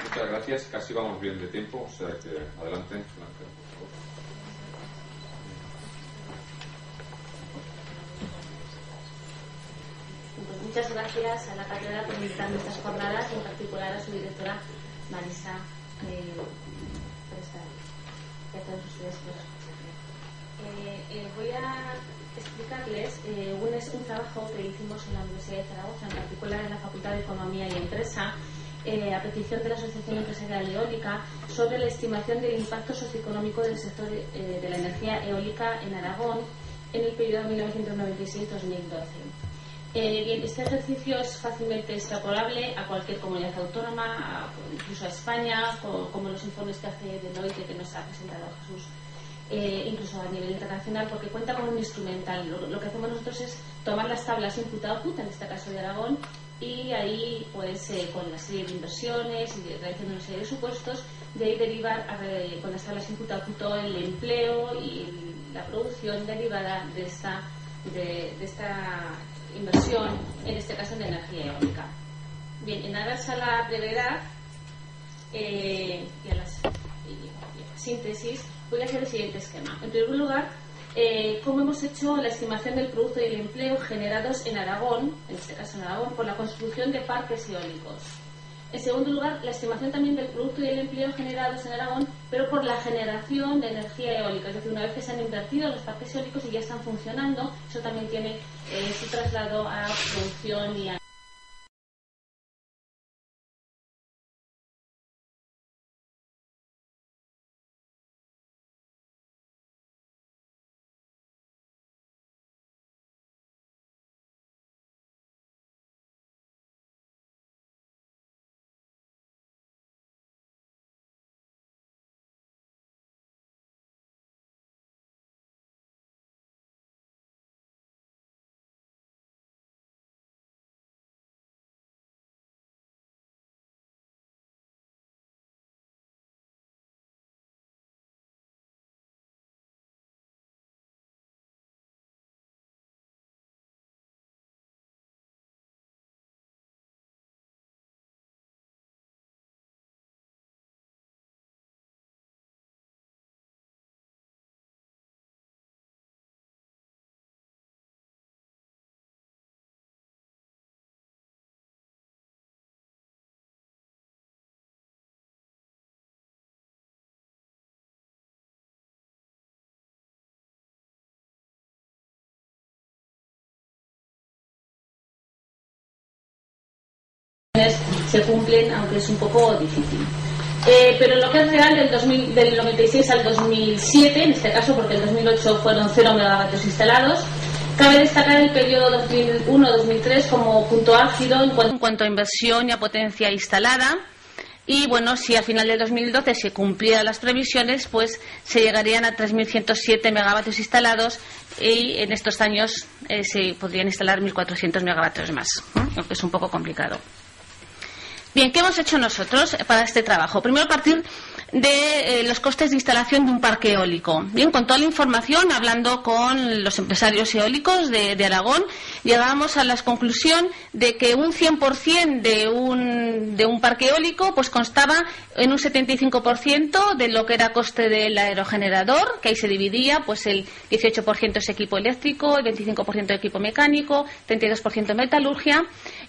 Muchas gracias. Casi vamos bien de tiempo, o sea que adelante. Muchas gracias a la cátedra por invitarme a estas jornadas y en particular a su directora Marisa por estar y a todos ustedes por escucharme. Voy a explicarles un trabajo que hicimos en la Universidad de Zaragoza, en particular en la Facultad de Economía y Empresa, a petición de la Asociación Empresarial Eólica, sobre la estimación del impacto socioeconómico del sector de la energía eólica en Aragón en el periodo 1996-2012. Bien, este ejercicio es fácilmente extrapolable a cualquier comunidad autónoma, incluso a España, como los informes que hace Deloitte, que nos ha presentado Jesús, incluso a nivel internacional, porque cuenta con un instrumental. Lo que hacemos nosotros es tomar las tablas input-output, en este caso de Aragón, y ahí, pues, con la serie de inversiones y realizando una serie de supuestos, de ahí derivar con las tablas input-output todo el empleo y la producción derivada de esta inversión, en este caso de energía eólica. Bien, en aras a la brevedad y a la síntesis, voy a hacer el siguiente esquema. En primer lugar, cómo hemos hecho la estimación del producto y el empleo generados en Aragón, en este caso en Aragón, por la construcción de parques eólicos. En segundo lugar, la estimación también del producto y el empleo generados en Aragón, pero por la generación de energía eólica. Es decir, una vez que se han invertido los parques eólicos y ya están funcionando, eso también tiene su traslado a producción y a se cumplen, aunque es un poco difícil. Pero lo que es real del 96 al 2007, en este caso porque en 2008 fueron 0 megavatios instalados, cabe destacar el periodo 2001-2003 como punto álgido en cuanto a inversión y a potencia instalada. Y bueno, si al final del 2012 se cumplieran las previsiones, pues se llegarían a 3.107 megavatios instalados y en estos años se podrían instalar 1.400 megavatios más, aunque es un poco complicado. Bien, ¿qué hemos hecho nosotros para este trabajo? Primero, partir de los costes de instalación de un parque eólico. Bien, con toda la información, hablando con los empresarios eólicos de Aragón, llegábamos a la conclusión de que un 100% de un parque eólico pues constaba en un 75% de lo que era coste del aerogenerador, que ahí se dividía, pues el 18% es equipo eléctrico, el 25% equipo mecánico, 32% metalurgia.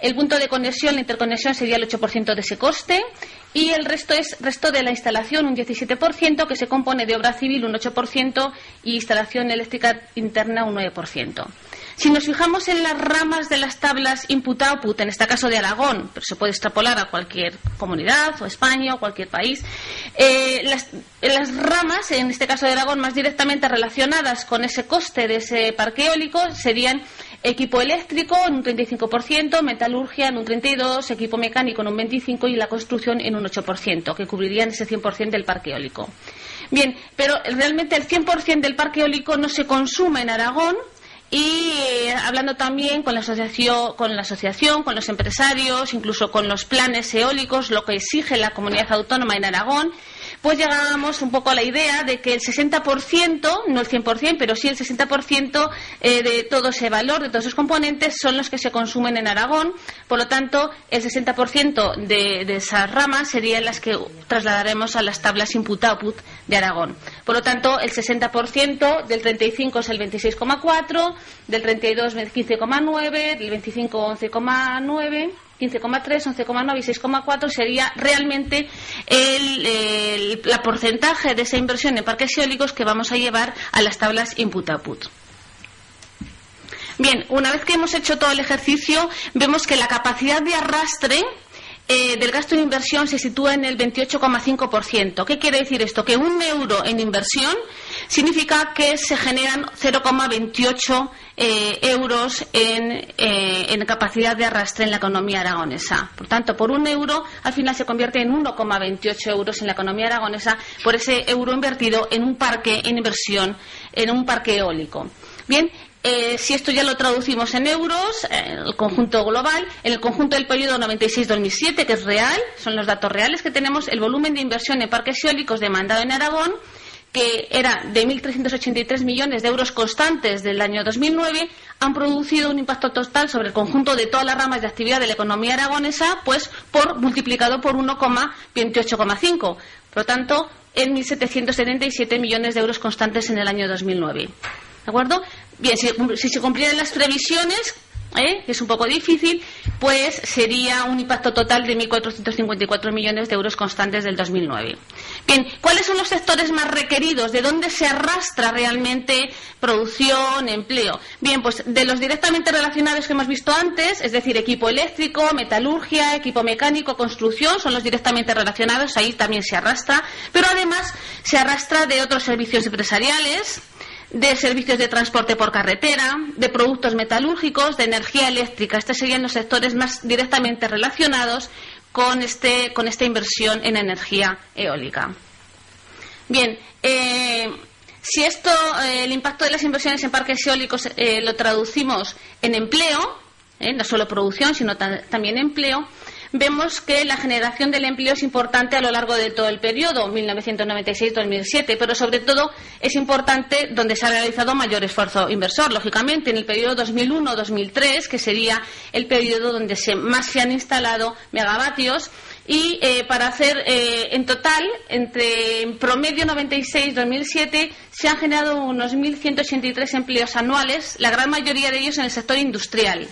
El punto de conexión, la interconexión, sería el 8% de ese coste. Y el resto es resto de la instalación, un 17%, que se compone de obra civil, un 8%, y instalación eléctrica interna, un 9%. Si nos fijamos en las ramas de las tablas input-output, en este caso de Aragón, pero se puede extrapolar a cualquier comunidad, o España, o cualquier país, las ramas, en este caso de Aragón, más directamente relacionadas con ese coste de ese parque eólico, serían equipo eléctrico en un 35%, metalurgia en un 32%, equipo mecánico en un 25% y la construcción en un 8%, que cubrirían ese 100% del parque eólico. Bien, pero realmente el 100% del parque eólico no se consume en Aragón. Y hablando también con la asociación, con los empresarios, incluso con los planes eólicos, lo que exige la comunidad autónoma en Aragón, pues llegábamos un poco a la idea de que el 60%, no el 100%, pero sí el 60% de todo ese valor, de todos esos componentes, son los que se consumen en Aragón. Por lo tanto, el 60% de esas ramas serían las que trasladaremos a las tablas input-output de Aragón. Por lo tanto, el 60% del 35 es el 26,4, del 32 el 15,9, del 25 11,9, 15,3, 11,9 y 6,4 sería realmente el porcentaje de esa inversión en parques eólicos que vamos a llevar a las tablas input-output. Bien, una vez que hemos hecho todo el ejercicio, vemos que la capacidad de arrastre del gasto en inversión se sitúa en el 28,5%. ¿Qué quiere decir esto? Que 1 euro en inversión significa que se generan 0,28 euros en capacidad de arrastre en la economía aragonesa. Por tanto, por 1 euro al final se convierte en 1,28 euros en la economía aragonesa por ese euro invertido en un parque en inversión, en un parque eólico. Bien. Si esto ya lo traducimos en euros, en el conjunto global, en el conjunto del periodo 96-2007, que es real, son los datos reales que tenemos, el volumen de inversión en parques eólicos demandado en Aragón, que era de 1.383 millones de euros constantes del año 2009, han producido un impacto total sobre el conjunto de todas las ramas de actividad de la economía aragonesa, pues multiplicado por 1,28,5. Por lo tanto, en 1.777 millones de euros constantes en el año 2009. ¿De acuerdo? Bien, si se cumplieran las previsiones, que es un poco difícil, pues sería un impacto total de 1.454 millones de euros constantes del 2009. Bien, ¿cuáles son los sectores más requeridos? ¿De dónde se arrastra realmente producción, empleo? Bien, pues de los directamente relacionados que hemos visto antes, es decir, equipo eléctrico, metalurgia, equipo mecánico, construcción, son los directamente relacionados, ahí también se arrastra, pero además se arrastra de otros servicios empresariales, de servicios de transporte por carretera, de productos metalúrgicos, de energía eléctrica. Estos serían los sectores más directamente relacionados con esta inversión en energía eólica. Bien, si el impacto de las inversiones en parques eólicos lo traducimimos en empleo, no solo producción, sino también empleo, vemos que la generación del empleo es importante a lo largo de todo el periodo, 1996-2007, pero sobre todo es importante donde se ha realizado mayor esfuerzo inversor, lógicamente, en el periodo 2001-2003, que sería el periodo donde más se han instalado megavatios, y para hacer en total, en promedio 96-2007, se han generado unos 1.183 empleos anuales, la gran mayoría de ellos en el sector industrial.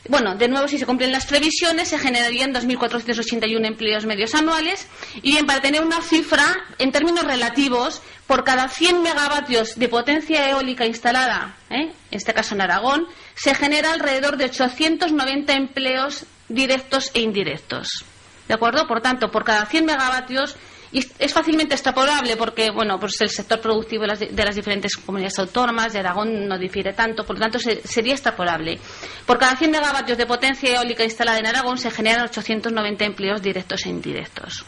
Bueno, de nuevo, si se cumplen las previsiones, se generarían 2.481 empleos medios anuales. Y bien, para tener una cifra, en términos relativos, por cada 100 megavatios de potencia eólica instalada, en este caso en Aragón, se genera alrededor de 890 empleos directos e indirectos. ¿De acuerdo? Por tanto, por cada 100 megavatios, y es fácilmente extrapolable porque, bueno, pues el sector productivo de las diferentes comunidades autónomas de Aragón no difiere tanto, por lo tanto sería extrapolable. Por cada 100 megavatios de potencia eólica instalada en Aragón se generan 890 empleos directos e indirectos.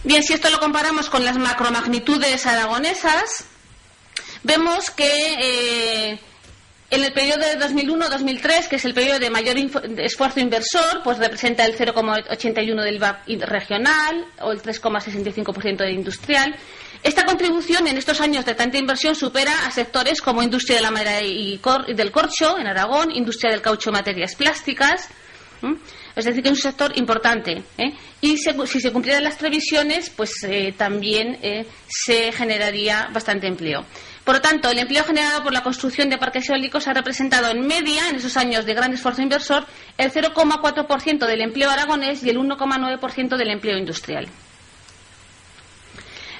Bien, si esto lo comparamos con las macromagnitudes aragonesas, vemos que en el periodo de 2001-2003, que es el periodo de mayor esfuerzo inversor, pues representa el 0,81 del VAP regional o el 3,65% del industrial. Esta contribución en estos años de tanta inversión supera a sectores como industria de la madera y del corcho en Aragón, industria del caucho y materias plásticas. Es decir, que es un sector importante. Y si se cumplieran las previsiones, pues también se generaría bastante empleo. Por lo tanto, el empleo generado por la construcción de parques eólicos ha representado en media, en esos años de gran esfuerzo inversor, el 0,4% del empleo aragonés y el 1,9% del empleo industrial.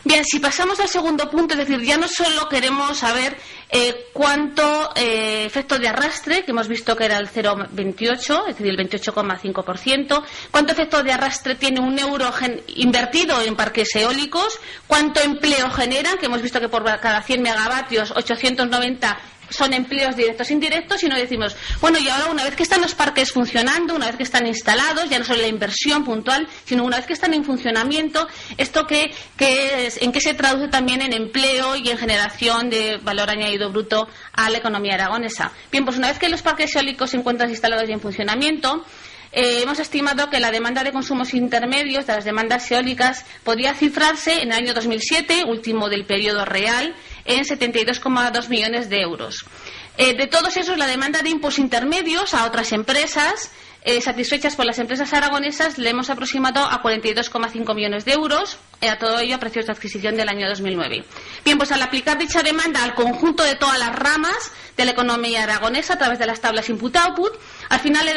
Bien, si pasamos al segundo punto, es decir, ya no solo queremos saber cuánto efecto de arrastre, que hemos visto que era el 0,28, es decir, el 28,5%, cuánto efecto de arrastre tiene un euro invertido en parques eólicos, cuánto empleo generan, que hemos visto que por cada 100 megavatios, 890 son empleos directos e indirectos, y no decimos, bueno, y ahora una vez que están los parques funcionando, una vez que están instalados, ya no solo la inversión puntual, sino una vez que están en funcionamiento, ¿esto en qué se traduce también en empleo y en generación de valor añadido bruto a la economía aragonesa? Bien, pues una vez que los parques eólicos se encuentran instalados y en funcionamiento, hemos estimado que la demanda de consumos intermedios de las demandas eólicas podría cifrarse en el año 2007, último del periodo real, en 72,2 millones de euros. De todos esos, la demanda de impulsos intermedios a otras empresas satisfechas por las empresas aragonesas le hemos aproximado a 42,5 millones de euros, a todo ello a precios de adquisición del año 2009. Bien, pues al aplicar dicha demanda al conjunto de todas las ramas de la economía aragonesa a través de las tablas input-output, al final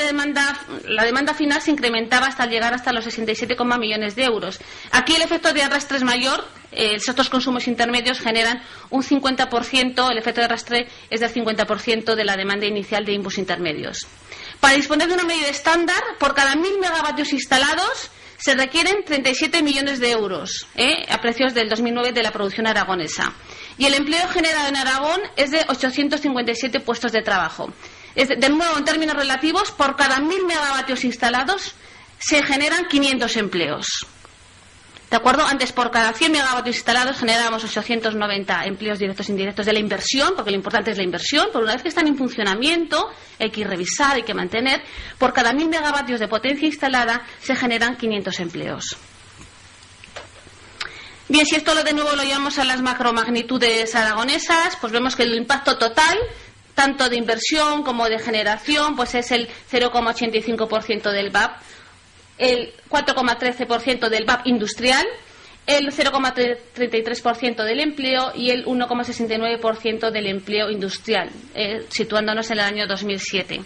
la demanda final se incrementaba hasta llegar hasta los 67, millones de euros. Aquí el efecto de arrastre es mayor. Estos consumos intermedios generan un 50%, el efecto de arrastre es del 50% de la demanda inicial de impulsos intermedios. Para disponer de una medida estándar, por cada 1.000 megavatios instalados se requieren 37 millones de euros a precios del 2009 de la producción aragonesa. Y el empleo generado en Aragón es de 857 puestos de trabajo. De nuevo, en términos relativos, por cada 1.000 megavatios instalados se generan 500 empleos. ¿De acuerdo? Antes, por cada 100 megavatios instalados generábamos 890 empleos directos e indirectos de la inversión, porque lo importante es la inversión. Pero una vez que están en funcionamiento, hay que revisar, hay que mantener. Por cada 1.000 megavatios de potencia instalada se generan 500 empleos. Bien, si esto de nuevo lo llevamos a las macromagnitudes aragonesas, pues vemos que el impacto total, tanto de inversión como de generación, pues es el 0,85% del VAP, el 4,13% del VAP industrial, el 0,33% del empleo y el 1,69% del empleo industrial, situándonos en el año 2007.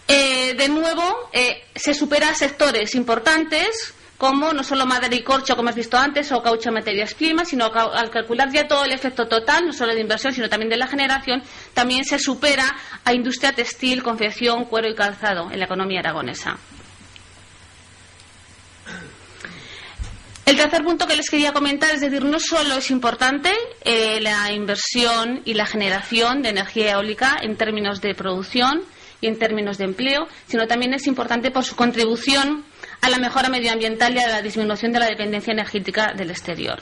De nuevo, se supera sectores importantes como no solo madera y corcho, como has visto antes, o caucho, materias primas, sino que al calcular ya todo el efecto total, no solo de inversión, sino también de la generación, también se supera a industria textil, confección, cuero y calzado en la economía aragonesa. El tercer punto que les quería comentar, es decir, no solo es importante la inversión y la generación de energía eólica en términos de producción y en términos de empleo, sino también es importante por su contribución a la mejora medioambiental y a la disminución de la dependencia energética del exterior.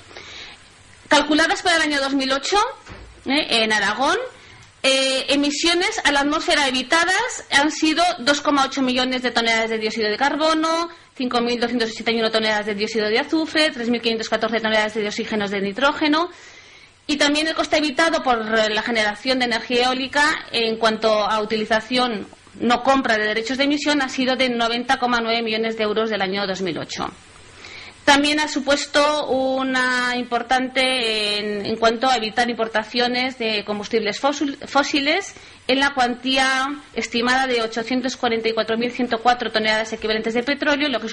Calculadas para el año 2008, en Aragón, emisiones a la atmósfera evitadas han sido 2,8 millones de toneladas de dióxido de carbono, 5.281 toneladas de dióxido de azufre, 3.514 toneladas de dióxigenos de nitrógeno. Y también el coste evitado por la generación de energía eólica en cuanto a utilización, no compra de derechos de emisión, ha sido de 90,9 millones de euros del año 2008. También ha supuesto una importante en cuanto a evitar importaciones de combustibles fósiles en la cuantía estimada de 844.104 toneladas equivalentes de petróleo, lo que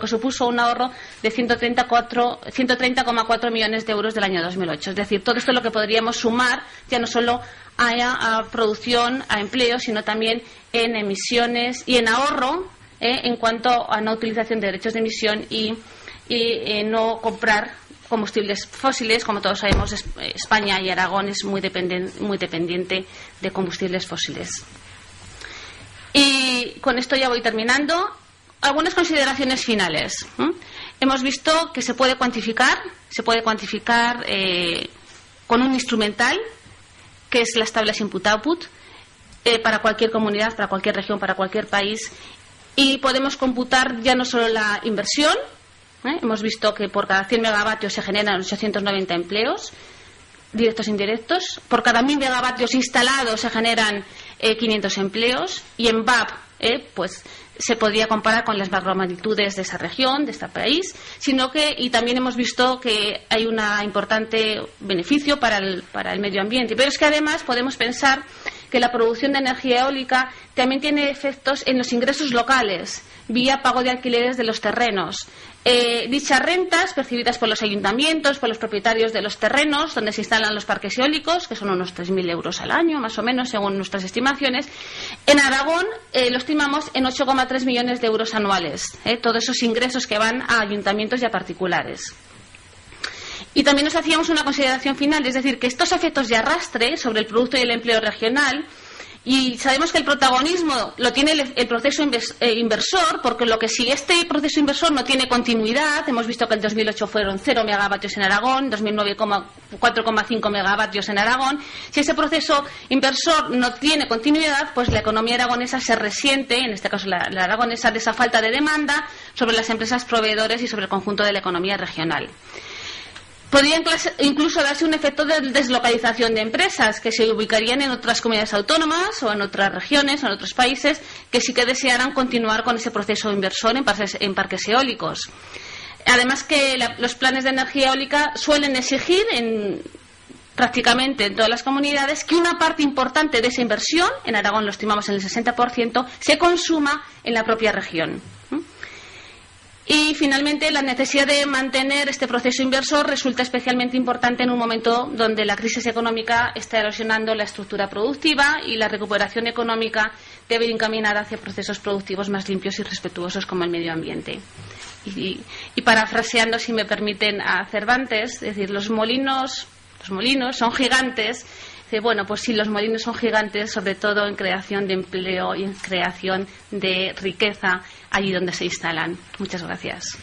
supuso un ahorro de 130,4 millones de euros del año 2008. Es decir, todo esto es lo que podríamos sumar ya no solo a producción, a empleo, sino también en emisiones y en ahorro en cuanto a no utilización de derechos de emisión y no comprar combustibles fósiles. Como todos sabemos, España y Aragón es muy dependiente de combustibles fósiles. Y con esto ya voy terminando. Algunas consideraciones finales. Hemos visto que se puede cuantificar con un instrumental, que es las tablas input-output, para cualquier comunidad, para cualquier región, para cualquier país, y podemos computar ya no solo la inversión. Hemos visto que por cada 100 megavatios se generan 890 empleos, directos e indirectos. Por cada 1.000 megavatios instalados se generan 500 empleos. Y en VAP, pues se podría comparar con las macromagnitudes de esa región, de este país, y también hemos visto que hay un importante beneficio para el medio ambiente. Pero es que además podemos pensar que la producción de energía eólica también tiene efectos en los ingresos locales, vía pago de alquileres de los terrenos. Dichas rentas, percibidas por los ayuntamientos, por los propietarios de los terrenos donde se instalan los parques eólicos, que son unos 3.000 euros al año, más o menos, según nuestras estimaciones, en Aragón lo estimamos en 8,3 millones de euros anuales. Todos esos ingresos que van a ayuntamientos y a particulares. Y también nos hacíamos una consideración final, es decir, que estos efectos de arrastre sobre el producto y el empleo regional Y sabemos que el protagonismo lo tiene el proceso inversor, porque lo que si este proceso inversor no tiene continuidad, hemos visto que en 2008 fueron 0 megavatios en Aragón, 2009 4,5 megavatios en Aragón. Si ese proceso inversor no tiene continuidad, pues la economía aragonesa se resiente, en este caso la aragonesa, de esa falta de demanda sobre las empresas proveedores y sobre el conjunto de la economía regional. Podría incluso darse un efecto de deslocalización de empresas que se ubicarían en otras comunidades autónomas o en otras regiones o en otros países que sí que desearan continuar con ese proceso inversor en parques eólicos. Además que los planes de energía eólica suelen exigir prácticamente en todas las comunidades que una parte importante de esa inversión, en Aragón lo estimamos en el 60%, se consuma en la propia región. Y finalmente la necesidad de mantener este proceso inversor resulta especialmente importante en un momento donde la crisis económica está erosionando la estructura productiva y la recuperación económica debe ir encaminada hacia procesos productivos más limpios y respetuosos como el medio ambiente. Y parafraseando, si me permiten, a Cervantes, es decir, los molinos son gigantes. Bueno, pues sí, los molinos son gigantes, sobre todo en creación de empleo y en creación de riqueza allí donde se instalan. Muchas gracias.